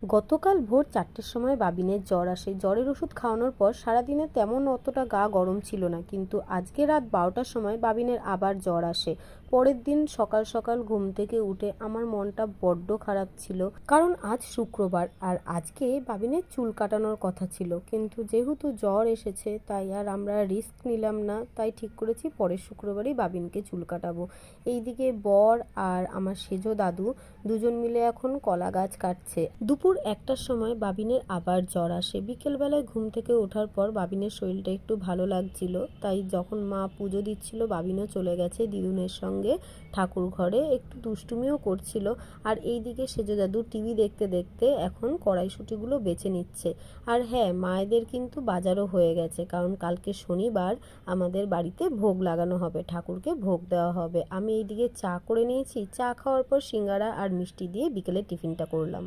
গতকাল ভোর 4টের সময় বাবিনের জ্বর আসে। জ্বরের ওষুধ খাওয়ানোর পর সারাদিনে তেমন অতটা গা গরম ছিল না, কিন্তু আজকে রাত 12টার সময় বাবিনের আবার জ্বর আসে। পরের দিন সকাল সকাল ঘুম থেকে উঠে আমার মনটা বড্ড খারাপ ছিল, কারণ আজ শুক্রবার আর আজকে বাবিনের চুল কাটানোর কথা ছিল। কিন্তু যেহেতু জ্বর এসেছে তাই আর আমরা রিস্ক নিলাম না, তাই ঠিক করেছি পরের শুক্রবারই বাবিনকে চুল কাটাবো। এইদিকে বর আর আমার সেজো দাদু দুজন মিলে এখন কলা গাছ কাটছে। দুপুর 1টার সময় বাবিনের আবার জ্বর আসে। বিকেলবেলায় ঘুম থেকে ওঠার পর বাবিনের শরীরটা একটু ভালো লাগছিল, তাই যখন মা পুজো দিচ্ছিল বাবিনও চলে গেছে দিদুনের সঙ্গে ঠাকুর ঘরে, একটু দুষ্টুমিও করছিল। আর এইদিকে সেজো দাদু টিভি দেখতে দেখতে এখন কড়াইশুঁটিগুলো বেছে নিচ্ছে। আর হ্যাঁ, মায়েদের কিন্তু বাজারও হয়ে গেছে, কারণ কালকে শনিবার আমাদের বাড়িতে ভোগ লাগানো হবে, ঠাকুরকে ভোগ দেওয়া হবে। আমি এইদিকে চা করে নিয়েছি, চা খাওয়ার পর সিঙ্গারা আর মিষ্টি দিয়ে বিকেলে টিফিনটা করলাম।